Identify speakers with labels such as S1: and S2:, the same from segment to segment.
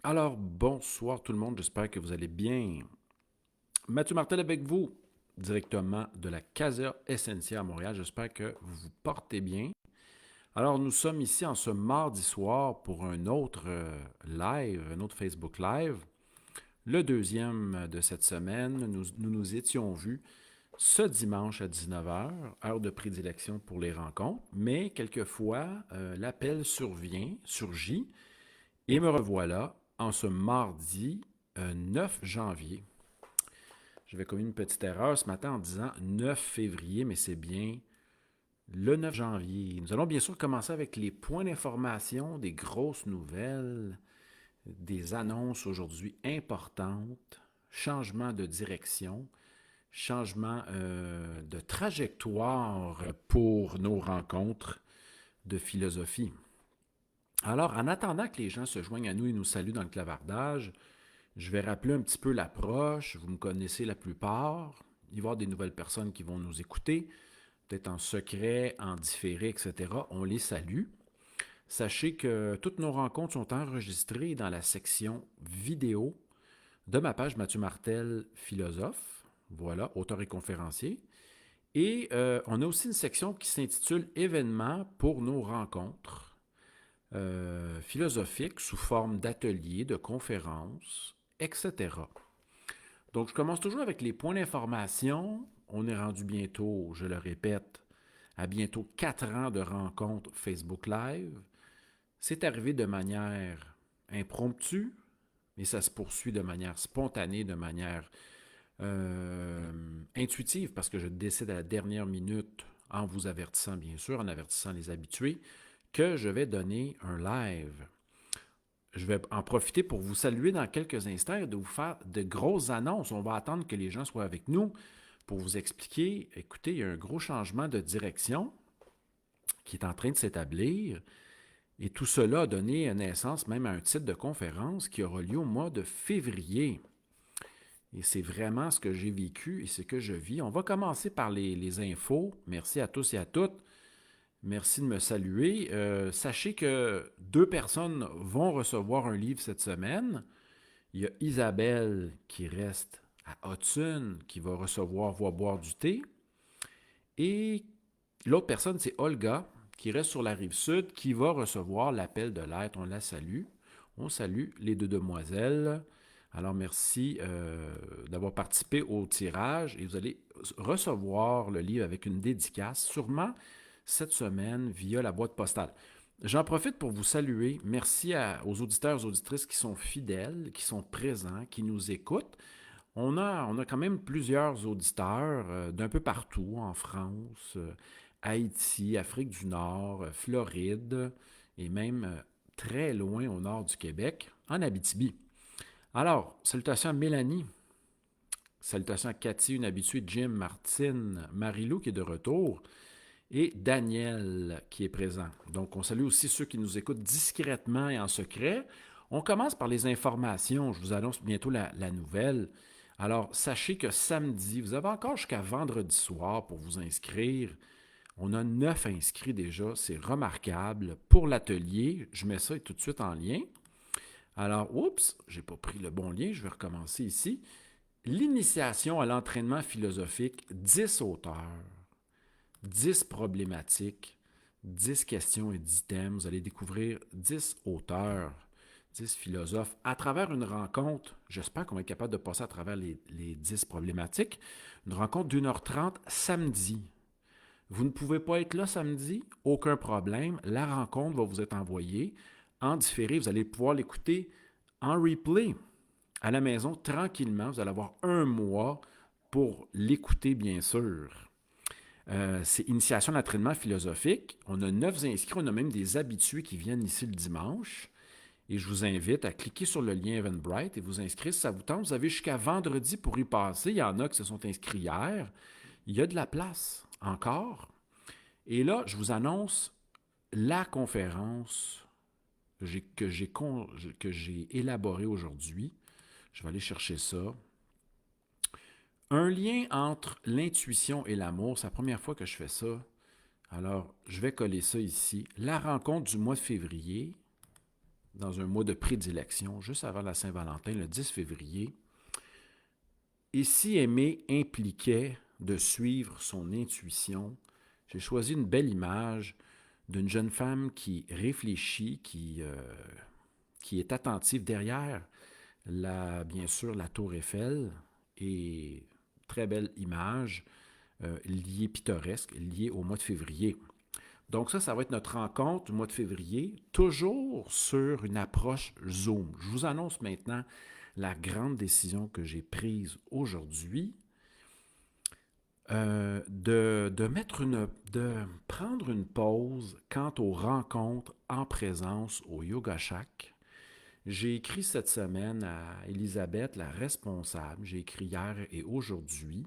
S1: Alors, bonsoir tout le monde, j'espère que vous allez bien. Mathieu Martel avec vous, directement de la Casa Essentia à Montréal. J'espère que vous vous portez bien. Alors, nous sommes ici en ce mardi soir pour un autre live, un autre Facebook Live. Le deuxième de cette semaine, nous étions vus ce dimanche à 19h, heure de prédilection pour les rencontres, mais quelquefois, l'appel surgit, et me revoilà en ce mardi 9 janvier. J'avais commis une petite erreur ce matin en disant 9 février, mais c'est bien le 9 janvier. Nous allons bien sûr commencer avec les points d'information, des grosses nouvelles, des annonces aujourd'hui importantes, changement de direction, changement de trajectoire pour nos rencontres de philosophie. Alors, en attendant que les gens se joignent à nous et nous saluent dans le clavardage, je vais rappeler un petit peu l'approche. Vous me connaissez la plupart. Il va y avoir des nouvelles personnes qui vont nous écouter, peut-être en secret, en différé, etc. On les salue. Sachez que toutes nos rencontres sont enregistrées dans la section vidéo de ma page Mathieu Martel, philosophe. Voilà, auteur et conférencier. Et on a aussi une section qui s'intitule Événements pour nos rencontres philosophiques sous forme d'ateliers, de conférences, etc. Donc, je commence toujours avec les points d'information. On est rendu bientôt, je le répète, à bientôt 4 ans de rencontres Facebook Live. C'est arrivé de manière impromptue, mais ça se poursuit de manière spontanée, de manière intuitive, parce que je décide à la dernière minute, en vous avertissant bien sûr, en avertissant les habitués, que je vais donner un live. Je vais en profiter pour vous saluer dans quelques instants et de vous faire de grosses annonces. On va attendre que les gens soient avec nous pour vous expliquer, écoutez, il y a un gros changement de direction qui est en train de s'établir. Et tout cela a donné naissance même à un titre de conférence qui aura lieu au mois de février. Et c'est vraiment ce que j'ai vécu et ce que je vis. On va commencer par les infos. Merci à tous et à toutes. Merci de me saluer. Sachez que 2 personnes vont recevoir un livre cette semaine. Il y a Isabelle qui reste à Hudson, qui va recevoir, va boire du thé. Et l'autre personne, c'est Olga, qui reste sur la rive sud, qui va recevoir l'appel de l'être. On la salue. On salue les 2 demoiselles. Alors, merci d'avoir participé au tirage et vous allez recevoir le livre avec une dédicace, sûrement cette semaine via la boîte postale. J'en profite pour vous saluer. Merci aux auditeurs et aux auditrices qui sont fidèles, qui sont présents, qui nous écoutent. On a quand même plusieurs auditeurs d'un peu partout, en France, Haïti, Afrique du Nord, Floride et même très loin au nord du Québec, en Abitibi. Alors, salutations à Mélanie, salutations à Cathy, une habituée, Jim, Martine, Marilou qui est de retour et Daniel qui est présent. Donc, on salue aussi ceux qui nous écoutent discrètement et en secret. On commence par les informations. Je vous annonce bientôt la nouvelle. Alors, sachez que samedi, vous avez encore jusqu'à vendredi soir pour vous inscrire. On a 9 inscrits déjà. C'est remarquable. Pour l'atelier, je mets ça tout de suite en lien. Alors, oups, j'ai pas pris le bon lien. Je vais recommencer ici. L'initiation à l'entraînement philosophique, 10 auteurs. 10 problématiques, 10 questions et 10 thèmes. Vous allez découvrir 10 auteurs, 10 philosophes à travers une rencontre. J'espère qu'on va être capable de passer à travers les 10 problématiques. Une rencontre d'1h30 samedi. Vous ne pouvez pas être là samedi? Aucun problème. La rencontre va vous être envoyée en différé. Vous allez pouvoir l'écouter en replay à la maison tranquillement. Vous allez avoir un mois pour l'écouter, bien sûr. C'est Initiation à l'entraînement philosophique. On a 9 inscrits, on a même des habitués qui viennent ici le dimanche. Et je vous invite à cliquer sur le lien Eventbrite et vous inscrire si ça vous tente. Vous avez jusqu'à vendredi pour y passer. Il y en a qui se sont inscrits hier. Il y a de la place encore. Et là, je vous annonce la conférence que j'ai élaborée aujourd'hui. Je vais aller chercher ça. Un lien entre l'intuition et l'amour, c'est la première fois que je fais ça. Alors, je vais coller ça ici. La rencontre du mois de février. dans un mois de prédilection, juste avant la Saint-Valentin, le 10 février. Et si aimer impliquait de suivre son intuition, j'ai choisi une belle image d'une jeune femme qui réfléchit, qui est attentive derrière, bien sûr, la tour Eiffel, et très belle image liée pittoresque, liée au mois de février. Donc ça va être notre rencontre du mois de février, toujours sur une approche Zoom. Je vous annonce maintenant la grande décision que j'ai prise aujourd'hui de prendre une pause quant aux rencontres en présence au Yoga Shack. J'ai écrit cette semaine à Elisabeth, la responsable, j'ai écrit hier et aujourd'hui,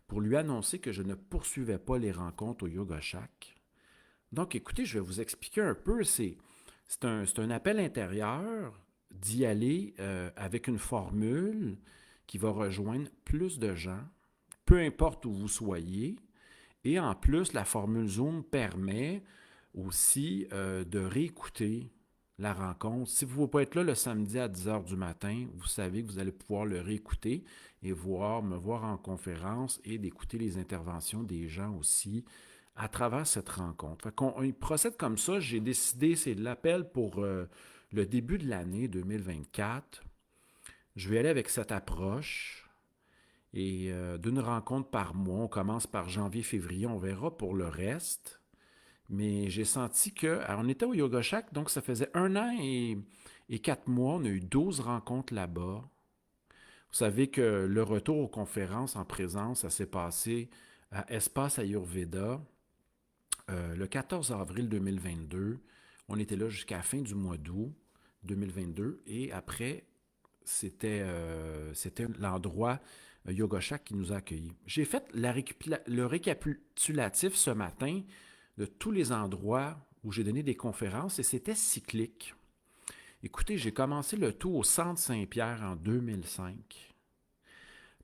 S1: pour lui annoncer que je ne poursuivais pas les rencontres au Yoga Shack. Donc, écoutez, je vais vous expliquer un peu. C'est un appel intérieur d'y aller avec une formule qui va rejoindre plus de gens, peu importe où vous soyez. Et en plus, la formule Zoom permet aussi de réécouter la rencontre. Si vous ne pouvez pas être là le samedi à 10 heures du matin, vous savez que vous allez pouvoir le réécouter et me voir en conférence et d'écouter les interventions des gens aussi à travers cette rencontre. Il procède comme ça. J'ai décidé, c'est l'appel pour le début de l'année 2024. Je vais aller avec cette approche et d'une rencontre par mois. On commence par janvier-février, on verra pour le reste. Mais j'ai senti que, alors on était au Yoga Shack, donc ça faisait 1 an et 4 mois. On a eu 12 rencontres là-bas. Vous savez que le retour aux conférences en présence, ça s'est passé à Espace Ayurveda le 14 avril 2022. On était là jusqu'à la fin du mois d'août 2022. Et après, c'était l'endroit Yoga Shack qui nous a accueillis. J'ai fait le récapitulatif ce matin de tous les endroits où j'ai donné des conférences et c'était cyclique. Écoutez, j'ai commencé le tout au Centre Saint-Pierre en 2005.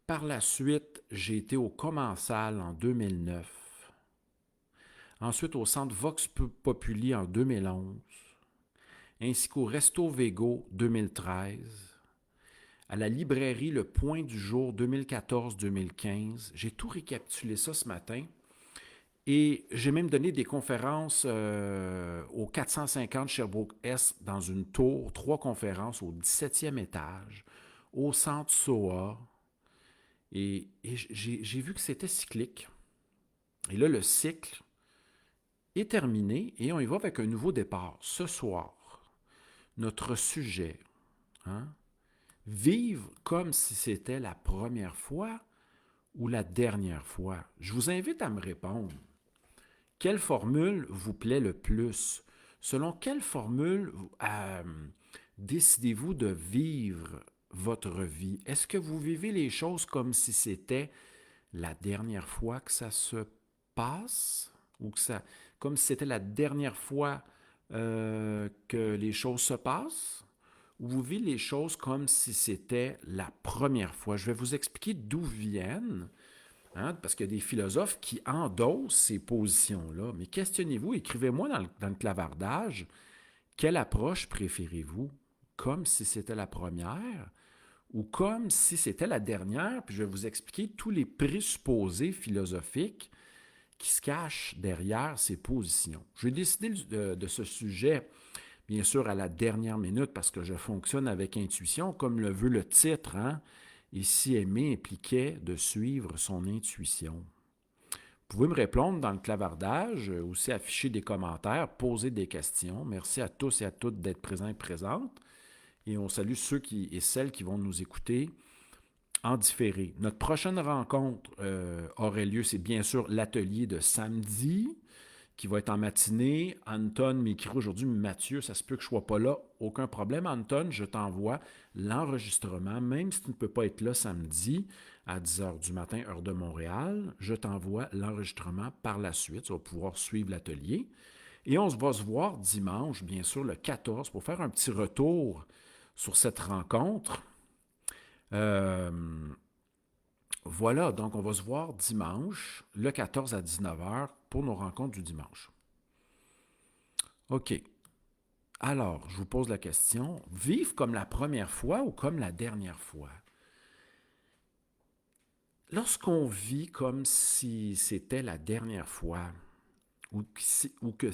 S1: Par la suite, j'ai été au Commensal en 2009. Ensuite, au Centre Vox Populi en 2011. Ainsi qu'au Resto Vego 2013. À la librairie Le Point du Jour 2014-2015. J'ai tout récapitulé ça ce matin. Et j'ai même donné des conférences au 450 Sherbrooke-Est dans une tour, 3 conférences au 17e étage, au centre SOA. Et j'ai vu que c'était cyclique. Et là, le cycle est terminé et on y va avec un nouveau départ. Ce soir, notre sujet, vivre comme si c'était la première fois ou la dernière fois. Je vous invite à me répondre. Quelle formule vous plaît le plus? Selon quelle formule décidez-vous de vivre votre vie? Est-ce que vous vivez les choses comme si c'était la dernière fois que ça se passe? Ou comme si c'était la dernière fois que les choses se passent? Ou vous vivez les choses comme si c'était la première fois? Je vais vous expliquer d'où viennent. Parce qu'il y a des philosophes qui endossent ces positions-là. Mais questionnez-vous, écrivez-moi dans le clavardage, quelle approche préférez-vous? Comme si c'était la première ou comme si c'était la dernière? Puis je vais vous expliquer tous les présupposés philosophiques qui se cachent derrière ces positions. J'ai décidé de ce sujet, bien sûr, à la dernière minute parce que je fonctionne avec intuition, comme le veut le titre, Et si aimer impliquait de suivre son intuition. Vous pouvez me répondre dans le clavardage, aussi afficher des commentaires, poser des questions. Merci à tous et à toutes d'être présents et présentes. Et on salue ceux et celles qui vont nous écouter en différé. Notre prochaine rencontre aurait lieu, c'est bien sûr l'atelier de samedi, qui va être en matinée. Anton m'écrit aujourd'hui, Mathieu, ça se peut que je ne sois pas là. Aucun problème, Anton, je t'envoie l'enregistrement, même si tu ne peux pas être là samedi à 10 heures du matin, heure de Montréal. Je t'envoie l'enregistrement par la suite. Tu vas pouvoir suivre l'atelier. Et on va se voir dimanche, bien sûr, le 14, pour faire un petit retour sur cette rencontre. Voilà, donc on va se voir dimanche, le 14 à 19 h pour nos rencontres du dimanche. OK. Alors, je vous pose la question, vivre comme la première fois ou comme la dernière fois? Lorsqu'on vit comme si c'était la dernière fois, ou que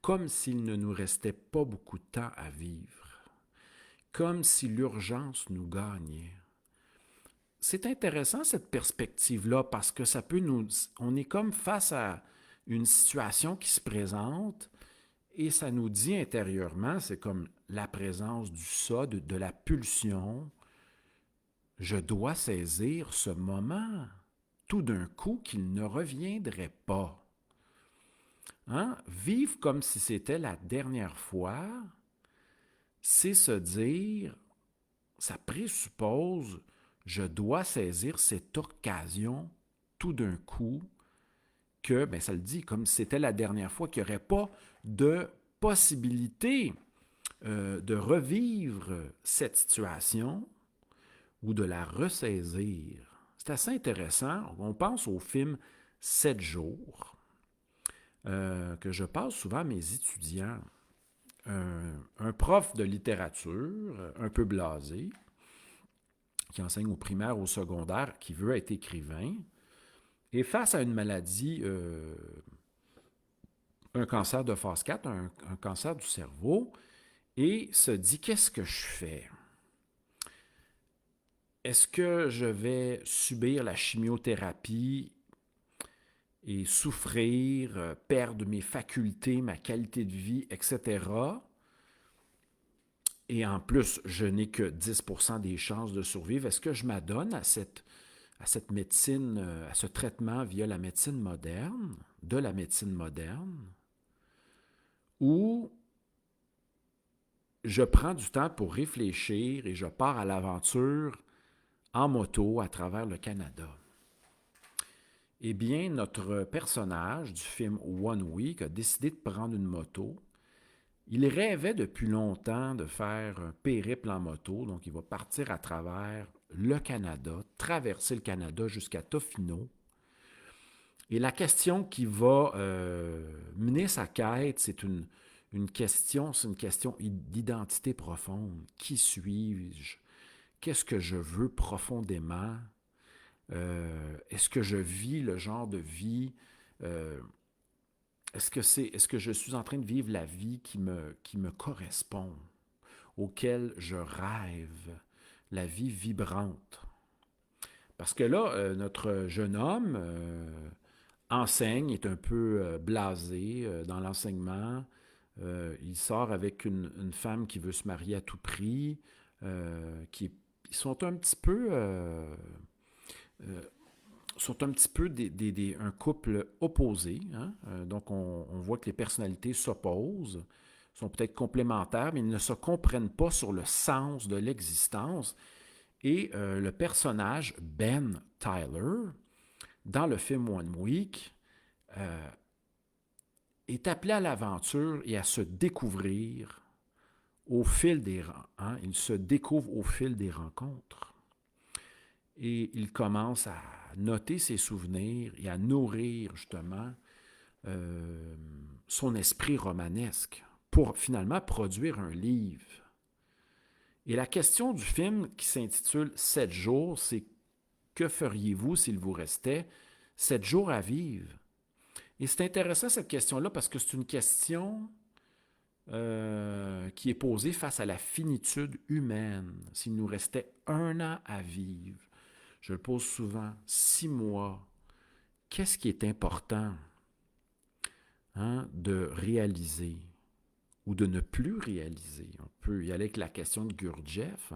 S1: comme s'il ne nous restait pas beaucoup de temps à vivre, comme si l'urgence nous gagnait. C'est intéressant cette perspective-là parce que on est comme face à une situation qui se présente et ça nous dit intérieurement, c'est comme la présence du ça, de la pulsion. Je dois saisir ce moment, tout d'un coup qu'il ne reviendrait pas. Hein? Vivre comme si c'était la dernière fois, c'est se dire, ça présuppose, je dois saisir cette occasion tout d'un coup que, ben ça le dit, comme si c'était la dernière fois, qu'il n'y aurait pas de possibilité de revivre cette situation ou de la ressaisir. C'est assez intéressant. On pense au film 7 jours que je passe souvent à mes étudiants. Un prof de littérature, un peu blasé, qui enseigne au primaire, au secondaire, qui veut être écrivain, et face à une maladie, un cancer de phase 4, un cancer du cerveau, et se dit, qu'est-ce que je fais? Est-ce que je vais subir la chimiothérapie et souffrir, perdre mes facultés, ma qualité de vie, etc. Et en plus, je n'ai que 10% des chances de survivre. Est-ce que je m'adonne à cette médecine, à ce traitement via la médecine moderne, de la médecine moderne, ou je prends du temps pour réfléchir et je pars à l'aventure en moto à travers le Canada? Eh bien, notre personnage du film One Week a décidé de prendre une moto. Il rêvait depuis longtemps de faire un périple en moto, donc il va partir à travers le Canada, traverser le Canada jusqu'à Tofino. Et la question qui va mener sa quête, c'est une question d'identité profonde. Qui suis-je? Qu'est-ce que je veux profondément? Est-ce que je vis le genre de vie? euh, est-ce que je suis en train de vivre la vie qui me correspond, auquel je rêve, la vie vibrante? Parce que là, notre jeune homme enseigne, est un peu blasé dans l'enseignement. Il sort avec une femme qui veut se marier à tout prix, ils sont un petit peu sont un petit peu un couple opposé. Hein? Donc, on voit que les personnalités s'opposent, sont peut-être complémentaires, mais ils ne se comprennent pas sur le sens de l'existence. Et le personnage Ben Tyler, dans le film One Week, est appelé à l'aventure et à se découvrir au fil des hein, il se découvre au fil des rencontres. Et il commence à noter ses souvenirs et à nourrir justement son esprit romanesque pour finalement produire un livre. Et la question du film qui s'intitule 7 jours, c'est que feriez-vous s'il vous restait 7 jours à vivre? Et c'est intéressant cette question-là parce que c'est une question qui est posée face à la finitude humaine. S'il nous restait 1 an à vivre, je le pose souvent, 6 mois, qu'est-ce qui est important de réaliser ou de ne plus réaliser? On peut y aller avec la question de Gurdjieff,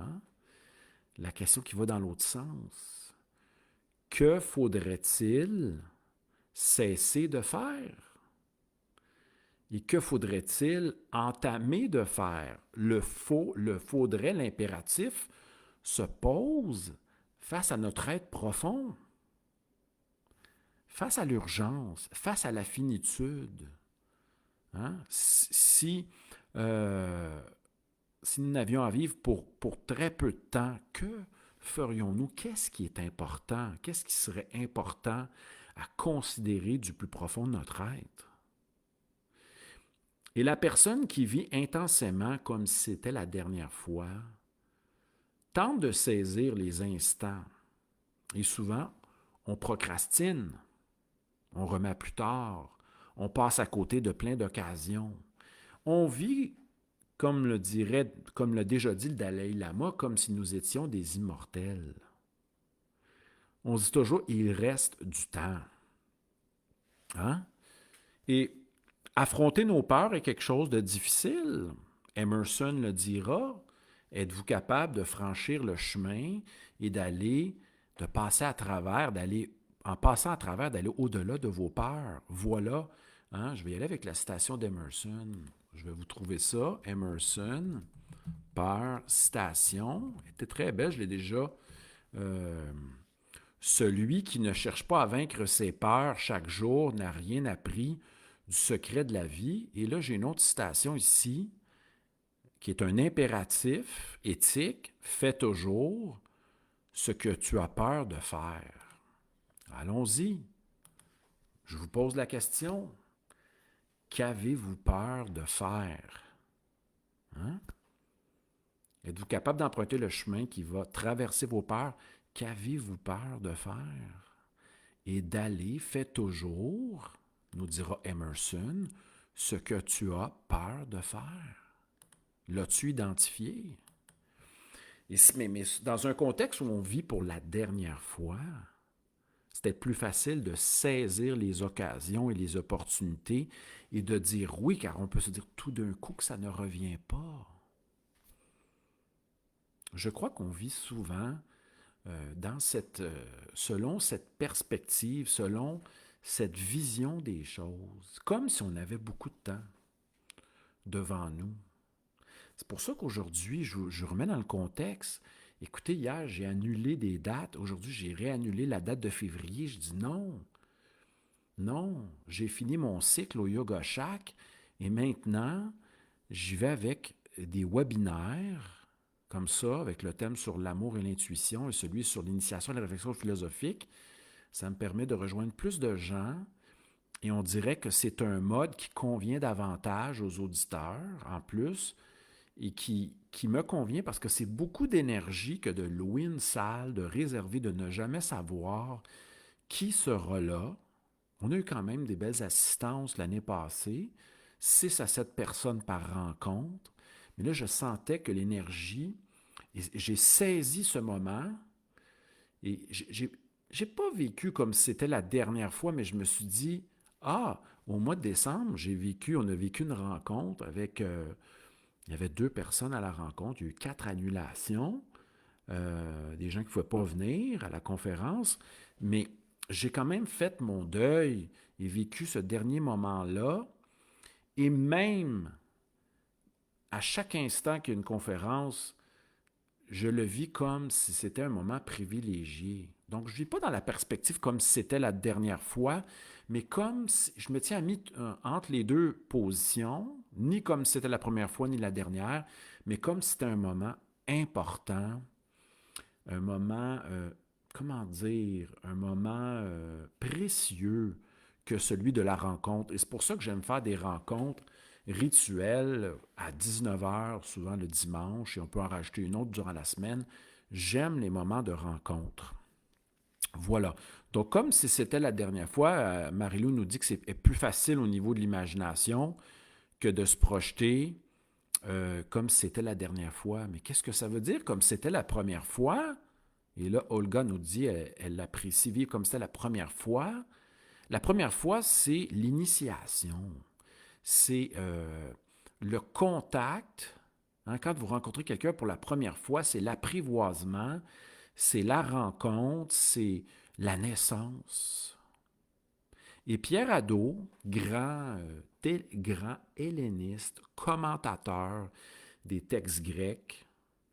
S1: la question qui va dans l'autre sens. Que faudrait-il cesser de faire? Et que faudrait-il entamer de faire? Le faudrait, l'impératif, se pose face à notre être profond, face à l'urgence, face à la finitude. Hein? Si nous n'avions à vivre pour très peu de temps, que ferions-nous? Qu'est-ce qui est important? Qu'est-ce qui serait important à considérer du plus profond de notre être? Et la personne qui vit intensément comme si c'était la dernière fois tente de saisir les instants. Et souvent, on procrastine, on remet à plus tard, on passe à côté de plein d'occasions. On vit, comme l'a déjà dit le Dalai Lama, comme si nous étions des immortels. On se dit toujours, il reste du temps. Hein? Et affronter nos peurs est quelque chose de difficile. Emerson le dira. Êtes-vous capable de franchir le chemin et de passer à travers, en passant à travers, d'aller au-delà de vos peurs? Voilà. Hein, je vais y aller avec la citation d'Emerson. Je vais vous trouver ça. Emerson, peur, citation. Elle était très belle, je l'ai déjà. euh, Celui qui ne cherche pas à vaincre ses peurs chaque jour n'a rien appris du secret de la vie. Et là, j'ai une autre citation ici qui est un impératif éthique. Fais toujours ce que tu as peur de faire. Allons-y. Je vous pose la question. Qu'avez-vous peur de faire? Hein? Êtes-vous capable d'emprunter le chemin qui va traverser vos peurs? Qu'avez-vous peur de faire? Et d'aller, fais toujours, nous dira Emerson, ce que tu as peur de faire. L'as-tu identifié? Mais dans un contexte où on vit pour la dernière fois, c'était plus facile de saisir les occasions et les opportunités et de dire oui, car on peut se dire tout d'un coup que ça ne revient pas. Je crois qu'on vit souvent selon cette perspective, selon cette vision des choses, comme si on avait beaucoup de temps devant nous. C'est pour ça qu'aujourd'hui, je remets dans le contexte. Écoutez, hier, j'ai annulé des dates. Aujourd'hui, j'ai réannulé la date de février. Je dis non, non, j'ai fini mon cycle au Yoga Shack et maintenant, j'y vais avec des webinaires comme ça, avec le thème sur l'amour et l'intuition et celui sur l'initiation et la réflexion philosophique. Ça me permet de rejoindre plus de gens et on dirait que c'est un mode qui convient davantage aux auditeurs en plus et qui me convient parce que c'est beaucoup d'énergie que de louer une salle, de réserver, de ne jamais savoir qui sera là. On a eu quand même des belles assistances l'année passée, 6 à 7 personnes par rencontre. Mais là, je sentais que l'énergie, et j'ai saisi ce moment et j'ai pas vécu comme si c'était la dernière fois, mais je me suis dit, ah, au mois de décembre, on a vécu une rencontre avec, il y avait 2 personnes à la rencontre, il y a eu 4 annulations, des gens qui ne pouvaient pas venir à la conférence, mais j'ai quand même fait mon deuil et vécu ce dernier moment-là, et même à chaque instant qu'il y a une conférence, je le vis comme si c'était un moment privilégié. Donc, je ne vis pas dans la perspective comme si c'était la dernière fois, mais comme si je me tiens entre les deux positions, ni comme si c'était la première fois ni la dernière, mais comme si c'était un moment important, un moment, comment dire, un moment précieux que celui de la rencontre. Et c'est pour ça que j'aime faire des rencontres rituelles à 19 heures, souvent le dimanche, et on peut en rajouter une autre durant la semaine. J'aime les moments de rencontre. Voilà. Donc, comme si c'était la dernière fois, Marie-Lou nous dit que c'est plus facile au niveau de l'imagination que de se projeter comme si c'était la dernière fois. Mais qu'est-ce que ça veut dire comme si c'était la première fois? Et là, Olga nous dit, elle l'apprécie vivre comme si c'était la première fois. La première fois, c'est l'initiation. C'est le contact. Hein, quand vous rencontrez quelqu'un pour la première fois, c'est l'apprivoisement, c'est la rencontre, c'est la naissance. Et Pierre Hadot, grand helléniste, commentateur des textes grecs,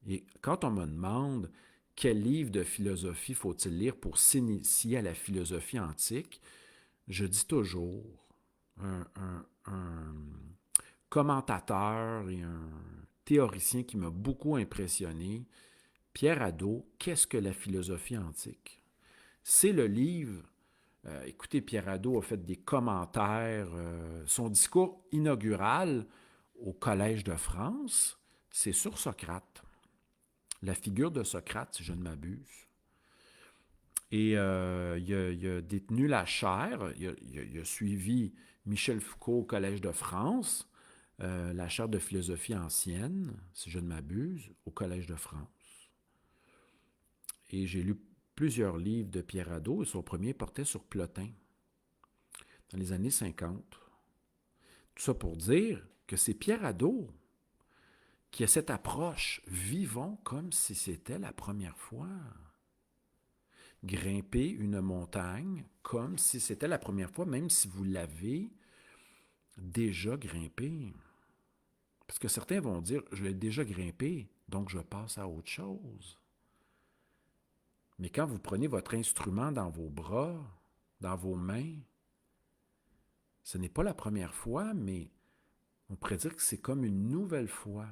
S1: et quand on me demande quel livre de philosophie faut-il lire pour s'initier à la philosophie antique, je dis toujours un commentateur et un théoricien qui m'a beaucoup impressionné, Pierre Hadot, Qu'est-ce que la philosophie antique? C'est le livre Écoutez, Pierre Hadot a fait des commentaires. Son discours inaugural au Collège de France, c'est sur Socrate, la figure de Socrate, si je ne m'abuse. Et il a détenu la chaire, il a suivi Michel Foucault au Collège de France, la chaire de philosophie ancienne, si je ne m'abuse, au Collège de France. Et j'ai lu plusieurs livres de Pierre Hadot, et son premier portait sur Plotin, dans les années 50. Tout ça pour dire que c'est Pierre Hadot qui a cette approche. Vivons comme si c'était la première fois. Grimper une montagne comme si c'était la première fois, même si vous l'avez déjà grimpé. Parce que certains vont dire, je l'ai déjà grimpé, donc je passe à autre chose. Mais quand vous prenez votre instrument dans vos bras, dans vos mains, ce n'est pas la première fois, mais on pourrait dire que c'est comme une nouvelle fois.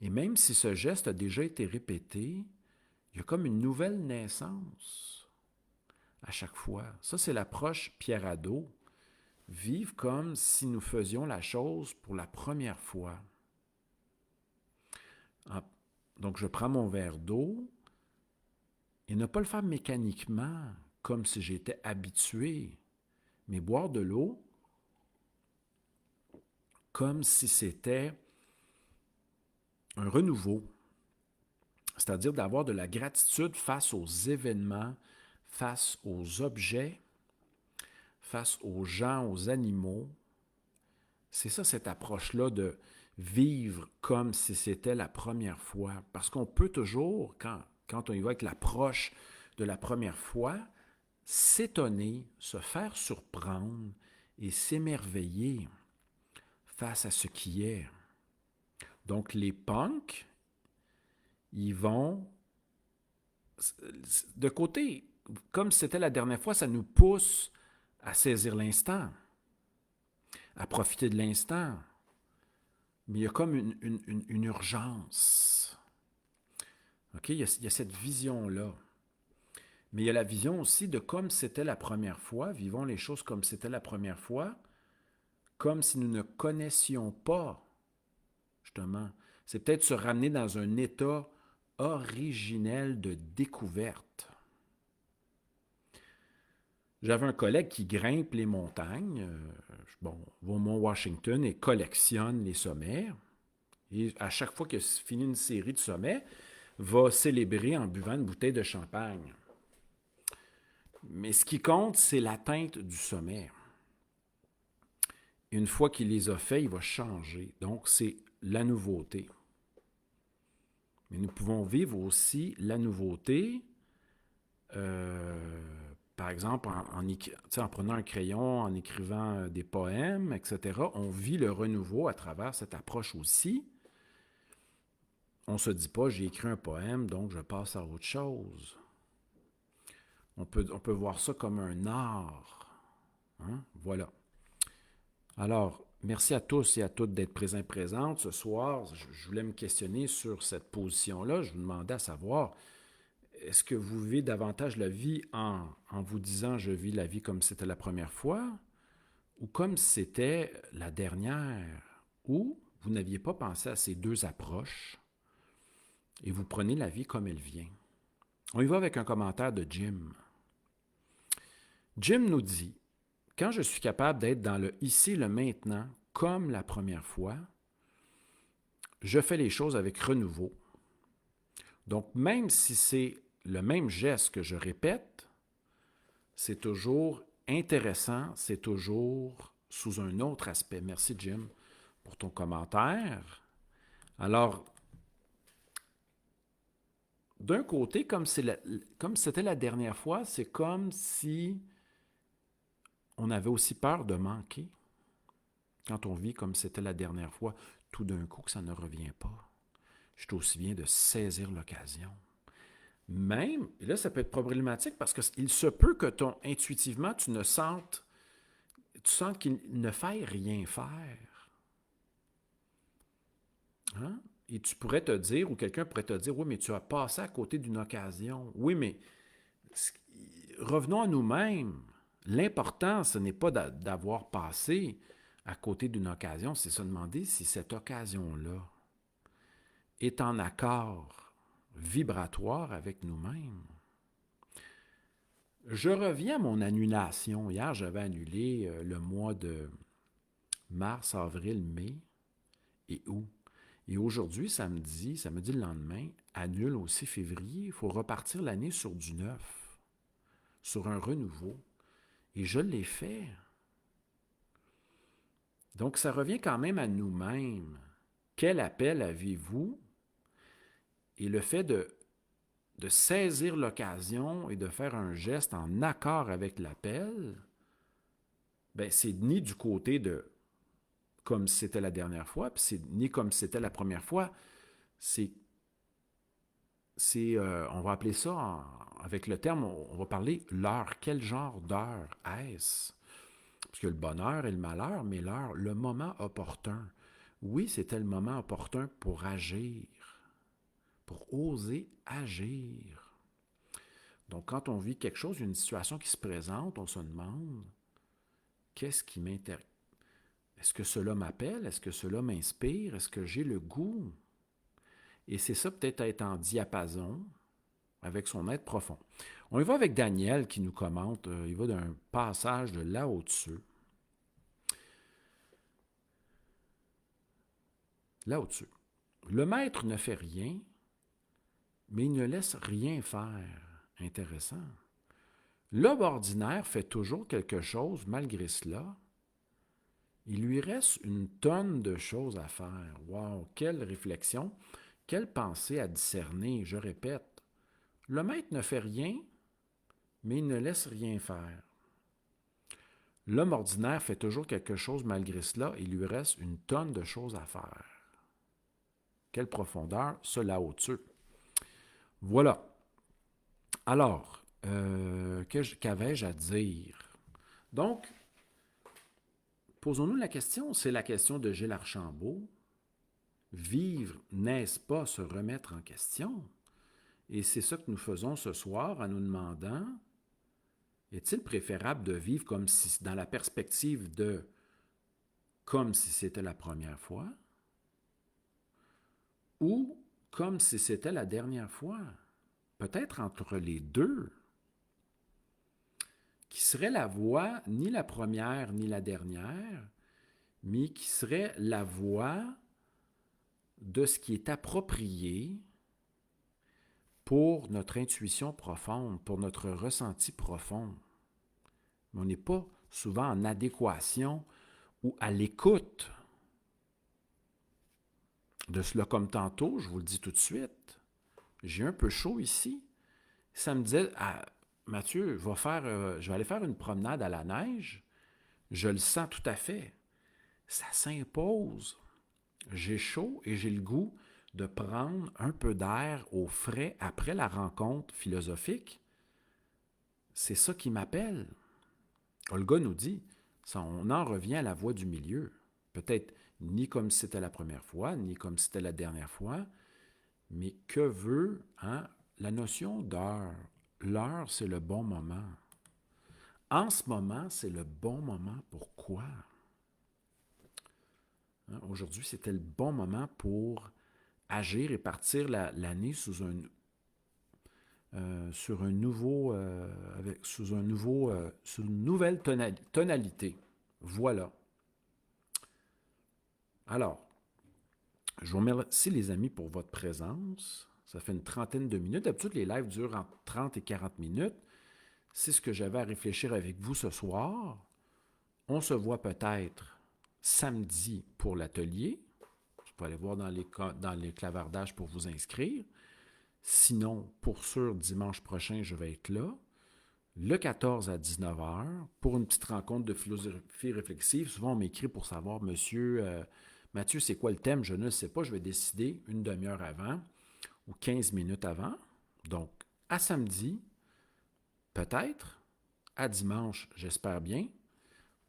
S1: Et même si ce geste a déjà été répété, il y a comme une nouvelle naissance à chaque fois. Ça, c'est l'approche Pierre Hadot. Vivre comme si nous faisions la chose pour la première fois. Donc, je prends mon verre d'eau et ne pas le faire mécaniquement, comme si j'étais habitué, mais boire de l'eau comme si c'était un renouveau, c'est-à-dire d'avoir de la gratitude face aux événements, face aux objets, face aux gens, aux animaux. C'est ça, cette approche-là de vivre comme si c'était la première fois. Parce qu'on peut toujours, quand on y va avec l'approche de la première fois, s'étonner, se faire surprendre et s'émerveiller face à ce qui est. Donc les punks, ils vont de côté, comme c'était la dernière fois, ça nous pousse à saisir l'instant, à profiter de l'instant. Mais il y a comme une urgence. Okay? Il y a cette vision-là. Mais il y a la vision aussi de comme c'était la première fois, vivons les choses comme c'était la première fois, comme si nous ne connaissions pas, justement. C'est peut-être se ramener dans un état originel de découverte. J'avais un collègue qui grimpe les montagnes, va au Mont Washington et collectionne les sommets. Et à chaque fois qu'il a fini une série de sommets, va célébrer en buvant une bouteille de champagne. Mais ce qui compte, c'est l'atteinte du sommet. Une fois qu'il les a faits, il va changer. Donc, c'est la nouveauté. Mais nous pouvons vivre aussi la nouveauté, par exemple, en prenant un crayon, en écrivant des poèmes, etc. On vit le renouveau à travers cette approche aussi. On ne se dit pas, j'ai écrit un poème, donc je passe à autre chose. On peut voir ça comme un art. Hein? Voilà. Alors, merci à tous et à toutes d'être présents et présentes. Ce soir, je voulais me questionner sur cette position-là. Je vous demandais à savoir, est-ce que vous vivez davantage la vie en vous disant « je vis la vie comme si c'était la première fois » ou comme si c'était la dernière, ou vous n'aviez pas pensé à ces deux approches et vous prenez la vie comme elle vient. On y va avec un commentaire de Jim. Jim nous dit « Quand je suis capable d'être dans le ici et le maintenant comme la première fois, je fais les choses avec renouveau. Donc, même si c'est le même geste que je répète, c'est toujours intéressant, c'est toujours sous un autre aspect. » Merci, Jim, pour ton commentaire. Alors, d'un côté, comme c'était la dernière fois, c'est comme si on avait aussi peur de manquer. Quand on vit comme c'était la dernière fois, tout d'un coup que ça ne revient pas. Je suis aussi bien de saisir l'occasion. Même, et là, ça peut être problématique parce qu'il se peut que intuitivement, tu sentes qu'il ne faille rien faire. Hein? Et tu pourrais te dire, ou quelqu'un pourrait te dire, oui, mais tu as passé à côté d'une occasion. Oui, mais revenons à nous-mêmes. L'important, ce n'est pas d'avoir passé à côté d'une occasion, c'est se demander si cette occasion-là est en accord vibratoire avec nous-mêmes. Je reviens à mon annulation. Hier, j'avais annulé le mois de mars, avril, mai et août. Et aujourd'hui, samedi le lendemain, annule aussi février. Il faut repartir l'année sur du neuf, sur un renouveau. Et je l'ai fait. Donc, ça revient quand même à nous-mêmes. Quel appel avez-vous? Et le fait de saisir l'occasion et de faire un geste en accord avec l'appel, ben, c'est ni du côté de comme si c'était la dernière fois, puis c'est ni comme si c'était la première fois. C'est on va appeler ça, avec le terme, on va parler l'heure. Quel genre d'heure est-ce? Parce que le bonheur et le malheur, mais l'heure, le moment opportun. Oui, c'était le moment opportun pour agir, pour oser agir. Donc, quand on vit quelque chose, une situation qui se présente, on se demande, qu'est-ce qui m'intéresse? Est-ce que cela m'appelle? Est-ce que cela m'inspire? Est-ce que j'ai le goût? Et c'est ça peut-être être en diapason avec son être profond. On y va avec Daniel qui nous commente, il va d'un passage de Lao Tzu. Lao Tzu. Le maître ne fait rien, mais il ne laisse rien faire. Intéressant. L'homme ordinaire fait toujours quelque chose malgré cela. Il lui reste une tonne de choses à faire. Wow, quelle réflexion, quelle pensée à discerner, je répète. Le maître ne fait rien, mais il ne laisse rien faire. L'homme ordinaire fait toujours quelque chose malgré cela, il lui reste une tonne de choses à faire. Quelle profondeur, cela au-dessus. Voilà. Alors, qu'avais-je à dire? Donc, posons-nous la question, c'est la question de Gilles Archambault. Vivre, n'est-ce pas se remettre en question? Et c'est ça que nous faisons ce soir en nous demandant, est-il préférable de vivre comme si, dans la perspective de comme si c'était la première fois ou comme si c'était la dernière fois? Peut-être entre les deux, qui serait la voie, ni la première ni la dernière, mais qui serait la voie de ce qui est approprié pour notre intuition profonde, pour notre ressenti profond. Mais on n'est pas souvent en adéquation ou à l'écoute de cela. Comme tantôt, je vous le dis tout de suite, j'ai un peu chaud ici. Ça me disait, Mathieu, je vais aller faire une promenade à la neige. Je le sens tout à fait. Ça s'impose. J'ai chaud et j'ai le goût de prendre un peu d'air au frais après la rencontre philosophique. C'est ça qui m'appelle. Olga nous dit, on en revient à la voie du milieu. Peut-être ni comme si c'était la première fois, ni comme si c'était la dernière fois, mais que veut la notion d'heure? L'heure, c'est le bon moment. En ce moment, c'est le bon moment. Pourquoi? Aujourd'hui, c'était le bon moment pour agir et partir l'année sur une nouvelle tonalité. Voilà. Alors, je vous remercie les amis pour votre présence. Ça fait une trentaine de minutes. D'habitude, les lives durent entre 30 et 40 minutes. C'est ce que j'avais à réfléchir avec vous ce soir. On se voit peut-être samedi pour l'atelier. Vous pouvez aller voir dans les clavardages pour vous inscrire. Sinon, pour sûr, dimanche prochain, je vais être là. Le 14 à 19h pour une petite rencontre de philosophie réflexive. Souvent, on m'écrit pour savoir, Monsieur Mathieu, c'est quoi le thème? Je ne le sais pas. Je vais décider une demi-heure avant ou 15 minutes avant. Donc, à samedi, peut-être. À dimanche, j'espère bien.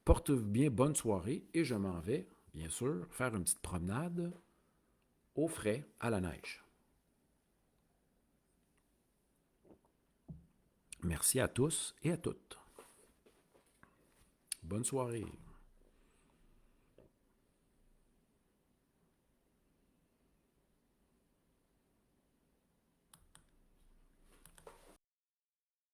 S1: Portez-vous bien, bonne soirée. Et je m'en vais, bien sûr, faire une petite promenade au frais à la neige. merci à tous et à toutes. Bonne soirée.